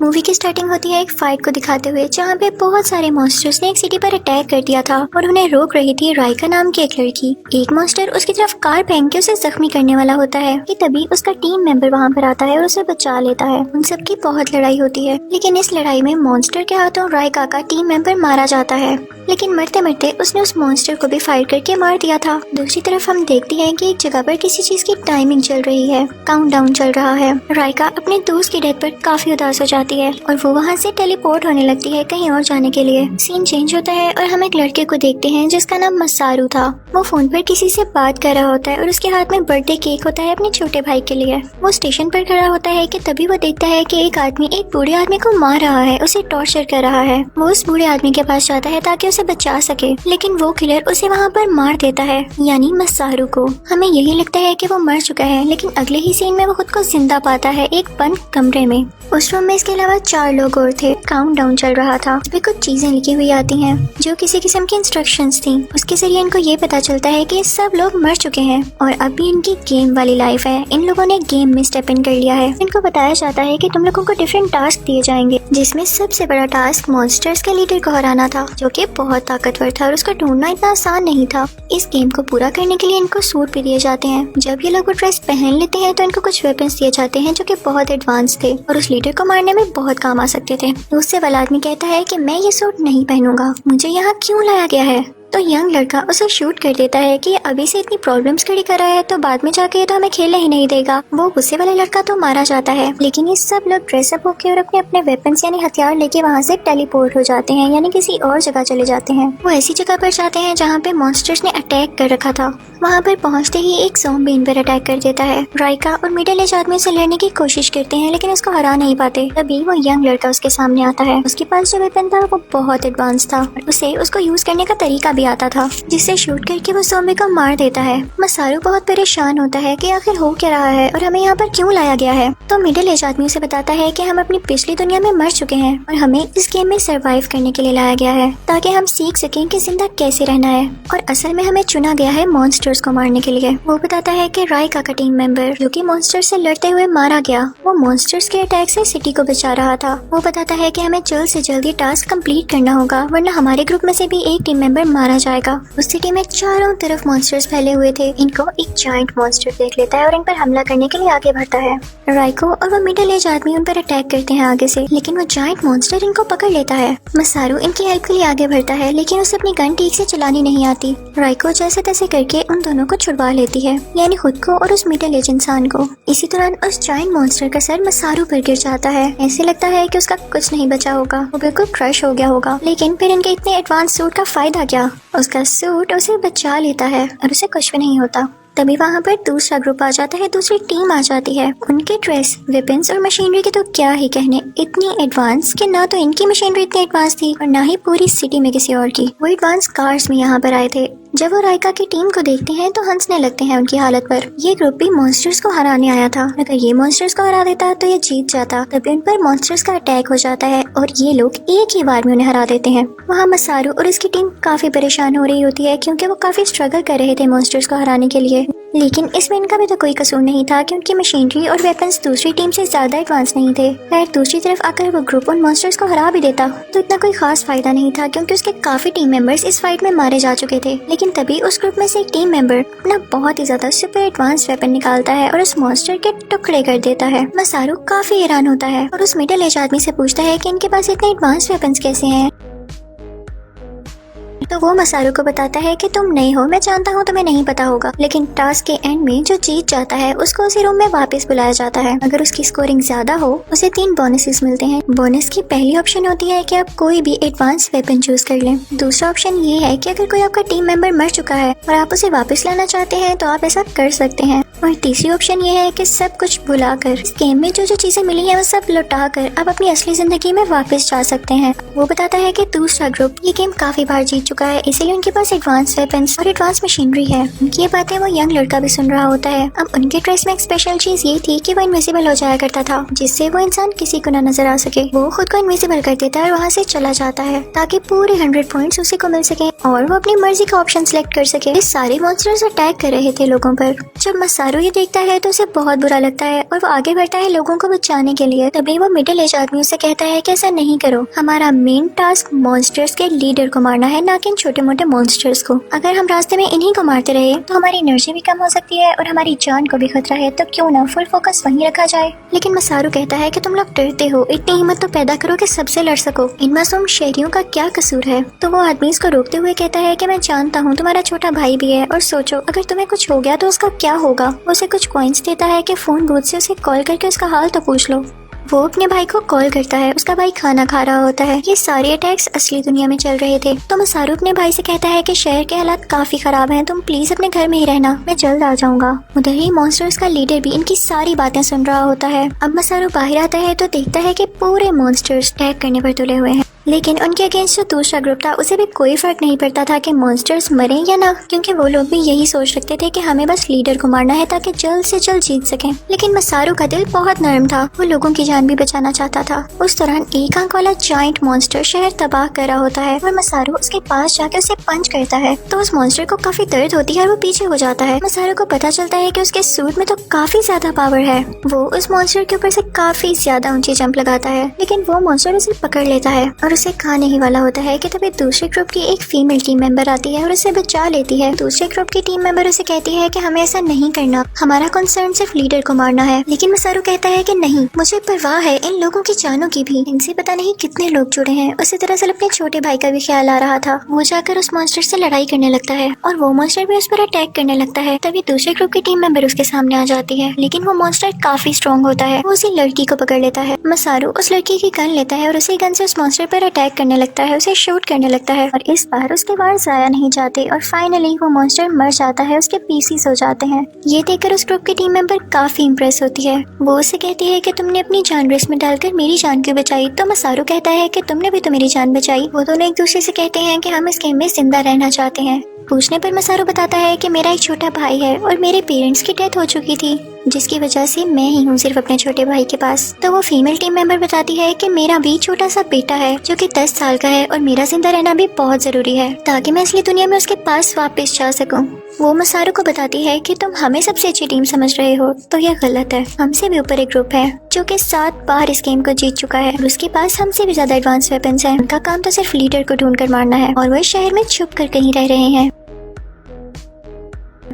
Movie की starting होती है एक फाइट को दिखाते हुए, जहाँ पे बहुत सारे मॉन्स्टर्स ने एक सिटी पर अटैक कर दिया था और उन्हें रोक रही थी राइका नाम की एक लड़की। एक मॉन्स्टर उसकी तरफ कार फेंक के उसे जख्मी करने वाला होता है कि तभी उसका टीम मेंबर वहाँ पर आता है और उसे बचा लेता है। उन सबकी बहुत लड़ाई होती है, लेकिन इस लड़ाई में मॉन्स्टर के हाथों राइका का टीम मेंबर मारा जाता है, लेकिन मरते मरते उसने उस मॉन्स्टर को भी फायर करके मार दिया था। दूसरी तरफ हम देखते हैं कि एक जगह पर किसी चीज की टाइमिंग चल रही है, काउंटडाउन चल रहा है। राइका अपने दोस्त की डेथ पर काफी उदास हो जाती है और वो वहाँ से टेलीपोर्ट होने लगती है कहीं और जाने के लिए। सीन चेंज होता है और हम एक लड़के को देखते हैं जिसका नाम मसारू था। वो फोन पर किसी से बात कर रहा होता है और उसके हाथ में बर्थडे केक होता है अपने छोटे भाई के लिए। वो स्टेशन पर खड़ा होता है कि तभी वो देखता है कि एक आदमी एक बूढ़े आदमी को मार रहा है, उसे टॉर्चर कर रहा है। वो उस बूढ़े आदमी के पास जाता है ताकि उसे बचा सके, लेकिन वो किलर उसे वहाँ पर मार देता है, यानी मसारू को। हमें यही लगता है कि वो मर चुका है, लेकिन अगले ही सीन में वो खुद को जिंदा पाता है एक बंद कमरे में। उस रूम में इसके अलावा 4 लोग और थे। काउंटडाउन चल रहा था, उसपे कुछ चीजें लिखी हुई आती हैं जो किसी किस्म की इंस्ट्रक्शंस थी। उसके जरिए इनको ये पता चलता है कि सब लोग मर चुके हैं और अभी इनकी गेम वाली लाइफ है। इन लोगों ने गेम में स्टेप इन कर लिया है। इनको बताया जाता है कि तुम लोगों को डिफरेंट टास्क दिए जाएंगे, जिसमें सबसे बड़ा टास्क मॉन्स्टर्स के लीडर को हराना था, जो कि बहुत ताकतवर था और उसको ढूंढना इतना आसान नहीं था। इस गेम को पूरा करने के लिए इनको सूट भी दिए जाते हैं। जब ये लोग वो ड्रेस पहन लेते हैं तो इनको कुछ वेपन्स दिए जाते हैं जो कि बहुत एडवांस थे और उस लीडर को मारने में बहुत काम आ सकते थे। दूसरे वाला आदमी कहता है कि मैं ये सूट नहीं पहनूंगा, मुझे यहाँ क्यों लाया गया है। तो यंग लड़का उसे शूट कर देता है कि अभी से इतनी प्रॉब्लम्स खड़ी कर रहा है तो बाद में जाके ये तो हमें खेलने ही नहीं देगा। वो गुस्से वाला लड़का तो मारा जाता है, लेकिन ये सब लोग ड्रेसअप होके और अपने अपने वेपन्स यानी हथियार लेके वहाँ से टेलीपोर्ट हो जाते हैं, यानी किसी और जगह चले जाते हैं। वो ऐसी जगह पर जाते हैं जहाँ पे मॉन्स्टर्स ने अटैक कर रखा था। वहाँ पर पहुँचते ही एक ज़ॉम्बी इन पर अटैक कर देता है। राइका और मिडिल एज आदमी से लड़ने की कोशिश करते हैं, लेकिन उसको हरा नहीं पाते। तभी वो यंग लड़का उसके सामने आता है। उसके पास जो वेपन था वो बहुत एडवांस था, उसे उसको यूज करने का तरीका भी आता था, जिससे शूट करके वो ज़ॉम्बी को मार देता है। मसारू बहुत परेशान होता है कि आखिर हो क्या रहा है और हमें यहाँ पर क्यों लाया गया है। तो मिडिल एज आदमी उसे बताता है कि हम अपनी पिछली दुनिया में मर चुके हैं और हमें इस गेम में सरवाइव करने के लिए लाया गया है, ताकि हम सीख सकें कि जिंदा कैसे रहना है। और असल में हमें चुना गया है मॉन्स्टर्स को मारने के लिए। वो बताता है कि राइका का टीम मेंबर जो कि मॉन्स्टर्स से लड़ते हुए मारा गया, वो मॉन्स्टर्स के अटैक से सिटी को बचा रहा था। वो बताता है कि हमें जल्द से जल्द ये टास्क कंप्लीट करना होगा, वरना हमारे ग्रुप में से भी एक टीम मेंबर मारा जाएगा। उस सिटी में चारों तरफ मॉन्स्टर्स फैले हुए थे। इनको एक जायंट मॉन्स्टर देख लेता है और इन पर हमला करने के लिए आगे बढ़ता है। राइको और वो मिडिल एज आदमी उन पर अटैक करते हैं आगे से, लेकिन वो जायंट मॉन्स्टर इनको पकड़ लेता है। मसारू इनकी हेल्प के लिए आगे बढ़ता है, लेकिन उसे अपनी गन ठीक से चलानी नहीं आती। राइको जैसे तैसे करके उन दोनों को छुड़वा लेती है, यानी खुद को और उस मिडिल एज इंसान को। इसी दौरान उस जायंट मॉन्स्टर का सर मसारू पर गिर जाता है। ऐसे लगता है कि उसका कुछ नहीं बचा होगा, वो बिल्कुल क्रश हो गया होगा। लेकिन फिर इनके इतने एडवांस सूट का फायदा क्या, उसका सूट उसे बचा लेता है और उसे कुछ भी नहीं होता। तभी वहाँ पर दूसरा ग्रुप आ जाता है, दूसरी टीम आ जाती है। उनके ड्रेस, वेपन्स और मशीनरी के तो क्या ही कहने, इतनी एडवांस कि ना तो इनकी मशीनरी इतनी एडवांस थी और ना ही पूरी सिटी में किसी और की। वो एडवांस कार्स में यहाँ पर आए थे। जब वो राइका की टीम को देखते हैं तो हंसने लगते हैं उनकी हालत पर। ये ग्रुप भी मॉन्स्टर्स को हराने आया था। अगर ये मॉन्स्टर्स को हरा देता तो ये जीत जाता। तभी उन पर मॉन्स्टर्स का अटैक हो जाता है और ये लोग एक ही बार में उन्हें हरा देते हैं। वहाँ मसारू और उसकी टीम काफी परेशान हो रही होती है, क्योंकि वो काफी स्ट्रगल कर रहे थे मॉन्स्टर्स को हराने के लिए। लेकिन इसमें इनका भी तो कोई कसूर नहीं था, क्योंकि मशीनरी और वेपन्स दूसरी टीम से ज्यादा एडवांस नहीं थे। खैर दूसरी तरफ आकर वो ग्रुप उन मॉन्स्टर्स को हरा भी देता तो इतना कोई खास फायदा नहीं था, क्योंकि उसके काफी टीम मेंबर्स इस फाइट में मारे जा चुके थे। लेकिन तभी उस ग्रुप में से एक टीम मेंबर अपना बहुत ही ज्यादा सुपर एडवांस वेपन निकालता है और उस मॉन्स्टर के टुकड़े कर देता है। मसारू काफी हैरान होता है और उस मिडिल एज आदमी से पूछता है कि इनके पास इतने एडवांस वेपन्स कैसे हैं। तो वो मसारू को बताता है कि तुम नए हो, मैं जानता हूँ तुम्हें नहीं पता होगा, लेकिन टास्क के एंड में जो जीत जाता है उसको उसी रूम में वापस बुलाया जाता है। अगर उसकी स्कोरिंग ज्यादा हो उसे 3 बोनसेस मिलते हैं। बोनस की पहली ऑप्शन होती है कि आप कोई भी एडवांस वेपन चूज कर लें। दूसरा ऑप्शन ये है कि अगर कोई आपका टीम मेंबर मर चुका है और आप उसे वापस लाना चाहते हैं तो आप ऐसा कर सकते हैं। और तीसरी ऑप्शन ये है कि सब कुछ भुलाकर इस गेम में जो जो चीजें मिली है वो सब लौटा कर आप अपनी असली जिंदगी में वापस जा सकते हैं। वो बताता है कि दूसरा ग्रुप ये गेम काफी बार जीत चुका है, इसीलिए उनके पास एडवांस वेपन्स और एडवांस मशीनरी है। उनकी ये बातें वो यंग लड़का भी सुन रहा होता है। अब उनके ड्रेस में एक स्पेशल चीज ये थी कि वो इनविजिबल हो जाया करता था, जिससे वो इंसान किसी को न नजर आ सके। वो खुद को इनविजिबल कर देता है और वहाँ से चला जाता है ताकि पूरे 100 पॉइंट्स उसी को मिल सके और वो अपनी मर्जी का ऑप्शन सिलेक्ट कर सके। ये सारे मॉन्स्टर्स अटैक कर रहे थे लोगों पर। जब मसारू ये देखता है तो उसे बहुत बुरा लगता है और वो आगे बढ़ता है लोगों को बचाने के लिए। तभी वो मिडिल एज आदमी उसे कहता है कि ऐसा नहीं करो, हमारा मेन टास्क मॉन्स्टर्स के लीडर को मारना है, ना कि इन छोटे मोटे मॉन्स्टर्स को। अगर हम रास्ते में इन्हीं को मारते रहे तो हमारी एनर्जी भी कम हो सकती है और हमारी जान को भी खतरा है, तो क्यों ना फुल फोकस वहीं रखा जाए। लेकिन मसारू कहता है कि तुम लोग डरते हो, इतनी हिम्मत तो पैदा करो कि सबसे लड़ सको। इन मासूम शहरियों का क्या कसूर है? तो वो आदमी इसको रोकते हुए कहता है कि मैं जानता हूँ तुम्हारा छोटा भाई भी है और सोचो अगर तुम्हें कुछ हो गया तो उसका क्या होगा। वो उसे कुछ कॉइन्स देता है कि फोन बूथ से उसे कॉल करके उसका हाल तो पूछ लो। वो अपने भाई को कॉल करता है, उसका भाई खाना खा रहा होता है। ये सारे अटैक्स असली दुनिया में चल रहे थे। तो मसारू अपने भाई से कहता है कि शहर के हालात काफी खराब हैं, तुम प्लीज अपने घर में ही रहना, मैं जल्द आ जाऊंगा। उधर ही मॉन्स्टर्स का लीडर भी इनकी सारी बातें सुन रहा होता है। अब मसारू बाहर आता है तो देखता है कि पूरे मॉन्स्टर्स अटैक करने पर तुले हुए हैं, लेकिन उनके अगेंस्ट जो दूसरा ग्रुप था उसे भी कोई फर्क नहीं पड़ता था कि मॉन्स्टर्स मरे या ना, क्योंकि वो लोग भी यही सोच रखते थे कि हमें बस लीडर को मारना है ताकि जल्द से जल्द जीत सकें। लेकिन मसारू का दिल बहुत नरम था, वो लोगों की जान भी बचाना चाहता था। उस दौरान एक आंख वाला जायंट मॉन्स्टर शहर तबाह कर रहा होता है और मसारू उसके पास जाके उसे पंच करता है तो उस मॉन्स्टर को काफी दर्द होती है और वो पीछे हो जाता है। मसारू को पता चलता है कि उसके सूट में तो काफी ज्यादा पावर है। वो उस मॉन्स्टर के ऊपर से काफी ज्यादा ऊंची जंप लगाता है, लेकिन वो मॉन्स्टर उसे पकड़ लेता है और उसे खाने ही वाला होता है कि तभी दूसरे ग्रुप की एक फीमेल टीम मेंबर आती है और उसे बचा लेती है। दूसरे ग्रुप की टीम मेंबर उसे कहती है कि हमें ऐसा नहीं करना, हमारा कंसर्न सिर्फ लीडर को मारना है। लेकिन मसारू कहता है कि नहीं, मुझे परवाह है इन लोगों की जानों की भी, इनसे पता नहीं कितने लोग जुड़े हैं। उसी दरअसल अपने छोटे भाई का भी ख्याल आ रहा था। वो जाकर उस मॉन्स्टर से लड़ाई करने लगता है और वो मॉन्स्टर भी उस पर अटैक करने लगता है। तभी दूसरे ग्रुप की टीम मेंबर उसके सामने आ जाती है, लेकिन वो मॉन्स्टर काफी स्ट्रॉन्ग होता है। वो उसी लड़की को पकड़ लेता है। मसारू उस लड़की की गन लेता है और उसी गन से उस मॉन्स्टर पर अटैक करने लगता है, उसे शूट करने लगता है और इस बार उसके वार जाया नहीं जाते और फाइनली वो मॉन्स्टर मर जाता है, उसके पीसीस हो जाते हैं। ये देखकर उस ग्रुप की टीम मेंबर काफी इम्प्रेस होती है। वो उसे कहती है कि तुमने अपनी जान रिस्क में डालकर मेरी जान क्यों बचाई? तो मसारू कहता है कि तुमने भी तो मेरी जान बचाई। वो दोनों एक दूसरे से कहते हैं कि हम इस गेम में जिंदा रहना चाहते हैं। पूछने पर मसारू बताता है कि मेरा एक छोटा भाई है और मेरे पेरेंट्स की डेथ हो चुकी थी, जिसकी वजह से मैं ही हूँ सिर्फ अपने छोटे भाई के पास। तो वो फीमेल टीम मेंबर बताती है कि मेरा भी छोटा सा बेटा है जो कि 10 साल का है और मेरा जिंदा रहना भी बहुत जरूरी है ताकि मैं असली दुनिया में उसके पास वापस जा सकूं। वो मसारू को बताती है कि तुम हमें सबसे अच्छी टीम समझ रहे हो, तो यह गलत है। हमसे भी ऊपर एक ग्रुप है जो कि 7 बार इस गेम को जीत चुका है और उसके पास हमसे भी ज्यादा एडवांस वेपन्स हैं। उनका काम तो सिर्फ लीडर को ढूंढ कर मारना है और वो इस शहर में छुप कर कहीं रह रहे हैं।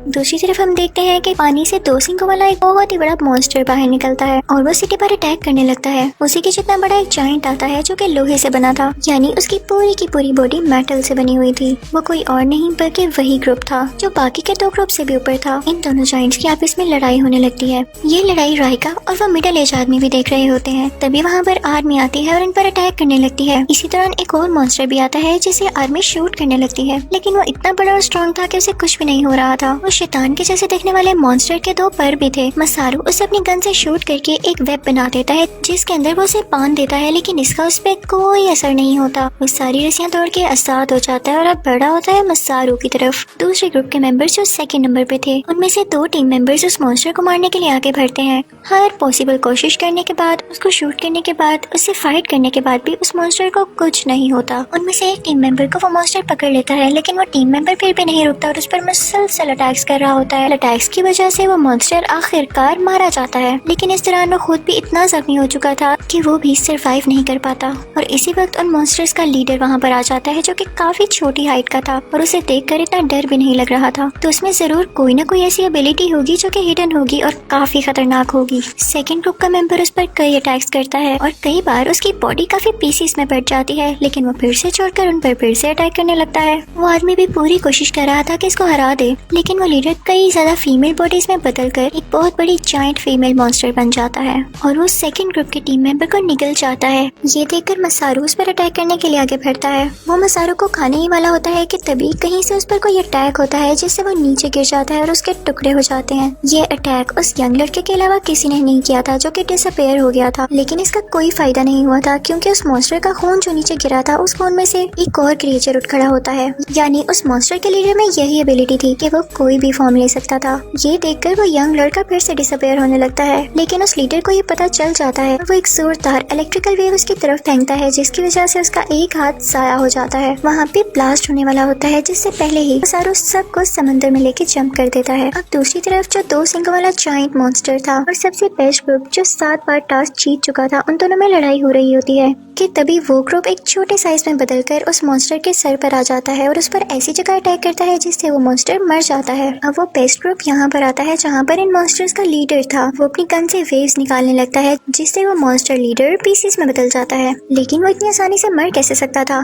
दूसरी तरफ हम देखते हैं कि पानी से 2 सिंगों वाला एक बहुत ही बड़ा मॉन्स्टर बाहर निकलता है और वो सिटी पर अटैक करने लगता है। उसी के जितना बड़ा एक जायंट आता है जो कि लोहे से बना था, यानी उसकी पूरी की पूरी बॉडी मेटल से बनी हुई थी। वो कोई और नहीं बल्कि वही ग्रुप था जो बाकी के 2 ग्रुप से भी ऊपर था। इन दोनों जायंट्स की आपस में लड़ाई होने लगती है। ये लड़ाई राइका और वो मिडिल एज आदमी भी देख रहे होते हैं। तभी वहाँ पर आर्मी आती है और इन पर अटैक करने लगती है। इसी दौरान एक और मॉन्स्टर भी आता है जिसे आर्मी शूट करने लगती है, लेकिन वो इतना बड़ा और स्ट्रॉन्ग था कि उसे कुछ भी नहीं हो रहा था। वो शैतान के जैसे दिखने वाले मॉन्स्टर के 2 पर भी थे। मसारू उसे अपनी गन से शूट करके एक वेब बना देता है जिसके अंदर वो उसे बांध देता है, लेकिन इसका उस पर कोई असर नहीं होता। वो सारी रस्सियां तोड़ के आजाद हो जाता है और अब बढ़ा होता है मसारू की तरफ। दूसरे ग्रुप के मेंबर्स जो 2nd नंबर पे थे, उनमें से 2 टीम मेंबर्स उस मॉन्स्टर को मारने के लिए आगे बढ़ते हैं। हर पॉसिबल कोशिश करने के बाद, उसको शूट करने के बाद, उससे फाइट करने के बाद भी उस मॉन्स्टर को कुछ नहीं होता। उनमें से एक टीम मेंबर को वो मॉन्स्टर पकड़ लेता है, लेकिन वो टीम मेंबर फिर भी नहीं रुकता और उस पर मुसलसल अटैक्स कर रहा होता है। अटैक्स की वजह से वो मॉन्स्टर आखिरकार मारा जाता है, लेकिन इस दौरान वो खुद भी इतना जख्मी हो चुका था कि वो भी सरवाइव नहीं कर पाता। और इसी वक्त उन मॉन्स्टर्स का लीडर वहाँ पर आ जाता है जो कि काफी छोटी हाइट का था और उसे देखकर इतना डर भी नहीं लग रहा था। तो उसमें जरूर कोई ना कोई ऐसी एबिलिटी होगी जो कि हिडन होगी और काफी खतरनाक होगी। 2nd ग्रुप का मेंबर उस पर कई अटैक्स करता है और कई बार उसकी बॉडी काफी पीसीस में बढ़ जाती है, लेकिन वो फिर से छोड़कर उन पर फिर से अटैक करने लगता है। वो आदमी भी पूरी कोशिश कर रहा था कि इसको हरा दे, लेकिन वो लीडर लीडर कई ज्यादा फीमेल बॉडीज में बदलकर एक बहुत बड़ी जायंट फीमेल मॉन्स्टर बन जाता है और वो सेकंड ग्रुप के टीम मेंबर को निगल जाता है। ये देखकर मसारू उस पर अटैक करने के लिए आगे बढ़ता है। वो मसारू को खाने ही वाला होता है कि तभी कहीं से उस पर कोई अटैक होता है जिससे वो नीचे गिर जाता है और उसके टुकड़े हो जाते हैं। ये अटैक उस यंग लड़के के अलावा किसी ने नहीं किया था जो कि डिसअपीयर हो गया था, लेकिन इसका कोई फायदा नहीं हुआ था क्योंकि उस मॉन्स्टर का खून जो नीचे गिरा था उस खून में से एक और क्रिएचर उठ खड़ा होता है। यानी उस मॉन्स्टर के लीडर में यही एबिलिटी थी कि वो कोई भी फॉर्म ले सकता था। ये देखकर वो यंग लड़का फिर से डिसअपीयर होने लगता है, लेकिन उस लीडर को ये पता चल जाता है। वो एक जोरदार इलेक्ट्रिकल वेव उसकी तरफ फेंकता है जिसकी वजह से उसका एक हाथ ज़ाया हो जाता है। वहाँ पे ब्लास्ट होने वाला होता है जिससे पहले ही मसारू सबको समंदर में लेके जंप कर देता है। अब दूसरी तरफ जो 2 सिंगों वाला जायंट मॉन्स्टर था और सबसे बेस्ट ग्रुप जो 7 बार टास्क जीत चुका था, उन दोनों में लड़ाई हो रही होती है कि तभी वो ग्रुप एक छोटे साइज में बदलकर उस मॉन्स्टर के सर पर आ जाता है और उस पर ऐसी जगह अटैक करता है जिससे वो मॉन्स्टर मर जाता है। अब वो बेस्ट ग्रुप यहाँ पर आता है जहाँ पर इन मॉन्स्टर्स का लीडर था। वो अपनी गन से वेव्स निकालने लगता है जिससे वो मॉन्स्टर लीडर पीसेस में बदल जाता है, लेकिन वो इतनी आसानी से मर कैसे सकता था।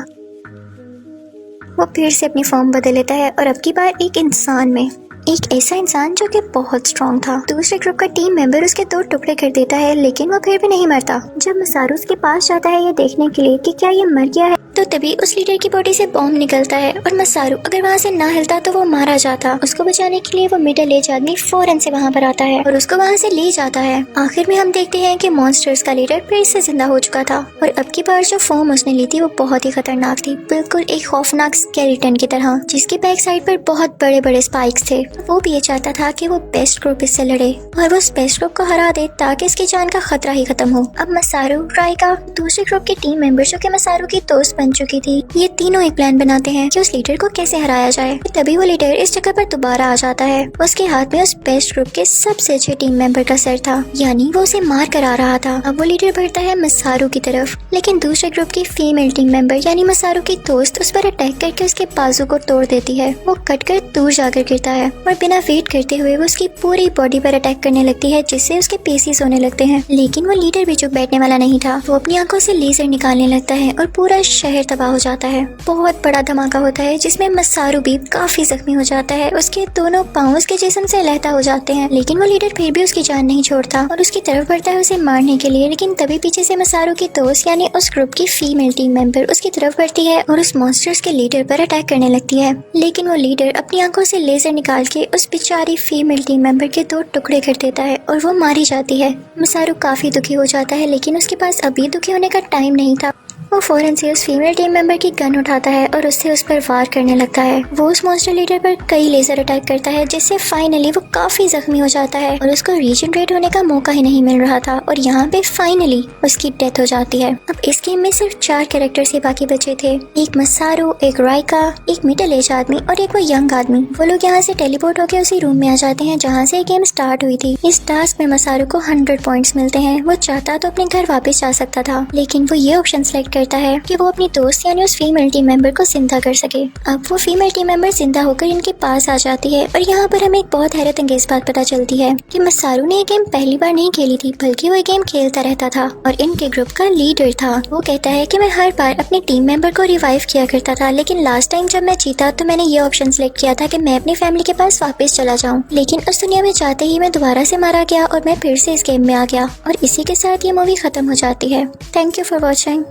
वो फिर से अपनी फॉर्म बदल लेता है और अब की बार एक इंसान में, एक ऐसा इंसान जो कि बहुत स्ट्रॉन्ग था। दूसरे ग्रुप का टीम मेंबर उसके 2 टुकड़े कर देता है, लेकिन वो फिर भी नहीं मरता। जब मसारू उसके पास जाता है ये देखने के लिए कि क्या ये मर गया है, तो तभी उस लीडर की बॉडी से बॉम्ब निकलता है और मसारू अगर वहाँ से ना हिलता तो वो मारा जाता। उसको बचाने के लिए वो मिडिल एज आदमी फौरन से वहाँ पर आता है और उसको वहाँ से ले जाता है। आखिर में हम देखते हैं कि मॉन्स्टर्स का लीडर फिर से जिंदा हो चुका था और अब की बार जो फॉर्म उसने ली थी वो बहुत ही खतरनाक थी, बिल्कुल एक खौफनाक स्केलेटन की तरह, जिसके बैक साइड पर बहुत बड़े बड़े स्पाइक्स थे। वो भी ये चाहता था कि वो बेस्ट ग्रुप इससे लड़े और वो उस बेस्ट ग्रुप को हरा दे ताकि इसकी जान का खतरा ही खत्म हो। अब मसारू, राइका, दूसरे ग्रुप के टीम मेंबर जो कि मसारू की दोस्त बन चुकी थी, ये तीनों एक प्लान बनाते हैं कि उस लीडर को कैसे हराया जाए। तभी वो लीडर इस जगह पर दोबारा आ जाता है। उसके हाथ में उस बेस्ट ग्रुप के सबसे अच्छे टीम मेंबर का सर था, यानी वो उसे मार कर आ रहा था। अब वो लीडर बढ़ता है मसारू की तरफ, लेकिन दूसरे ग्रुप की फीमेल टीम मेंबर यानी मसारू की दोस्त उस पर अटैक करके उसके बाजू को तोड़ देती है। वो कटकर दूर जाकर गिरता है और बिना वेट करते हुए वो उसकी पूरी बॉडी पर अटैक करने लगती है जिससे उसके पीसेस होने लगते हैं। लेकिन वो लीडर भी चुप बैठने वाला नहीं था। वो अपनी आंखों से लेजर निकालने लगता है और पूरा शहर तबाह हो जाता है। बहुत बड़ा धमाका होता है जिसमें मसारू भी काफी जख्मी हो जाता है। उसके दोनों पांव उसके जिस्म से लहता हो जाते हैं, लेकिन वो लीडर फिर भी उसकी जान नहीं छोड़ता और उसकी तरफ बढ़ता है उसे मारने के लिए। लेकिन तभी पीछे से मसारू की दोस्त यानी उस ग्रुप की फीमेल टीम मेंबर उसकी तरफ बढ़ती है और उस मॉन्स्टर्स के लीडर पर अटैक करने लगती है। लेकिन वो लीडर अपनी आंखों से लेजर निकाल के उस बेचारी फीमेल टीम मेंबर के 2 टुकड़े कर देता है और वो मारी जाती है। मसारू काफी दुखी हो जाता है, लेकिन उसके पास अभी दुखी होने का टाइम नहीं था। वो फौरन से उस फीमेल टीम मेंबर की गन उठाता है और उससे उस पर वार करने लगता है। वो उस मॉन्स्टर लीडर पर कई लेजर अटैक करता है जिससे फाइनली वो काफी जख्मी हो जाता है और उसको रीजनरेट होने का मौका ही नहीं मिल रहा था और यहाँ पे फाइनली उसकी डेथ हो जाती है। अब इस गेम में सिर्फ 4 कैरेक्टर्स ही बाकी बचे थे, एक मसारू, एक राइका, एक मिडिल एज आदमी और एक वो यंग आदमी। वो लोग यहाँ से टेलीपोर्ट होकर उसी रूम में आ जाते हैं जहाँ से गेम स्टार्ट हुई थी। इस टास्क में मसारू को 100 पॉइंट्स मिलते हैं। वो चाहता तो अपने घर वापस जा सकता था, लेकिन वो ये ऑप्शन सेलेक्ट करता है कि वो अपनी दोस्त यानी उस फीमेल टीम मेंबर को जिंदा कर सके। अब वो फीमेल टीम मेंबर जिंदा होकर इनके पास आ जाती है और यहाँ पर हमें एक बहुत हैरत अंगेज बात पता चलती है कि मसारू ने ये गेम पहली बार नहीं खेली थी, बल्कि वो ये गेम खेलता रहता था और इनके ग्रुप का लीडर था। वो कहता है कि मैं हर बार अपने टीम मेंबर को रिवाइव किया करता था, लेकिन लास्ट टाइम जब मैं जीता तो मैंने ये ऑप्शन सेलेक्ट किया था कि मैं अपनी फैमिली के पास वापस चला जाऊँ, लेकिन उस दुनिया में जाते ही मैं दोबारा से मारा गया और मैं फिर से इस गेम में आ गया। और इसी के साथ ये मूवी खत्म हो जाती है। Thank you for watching.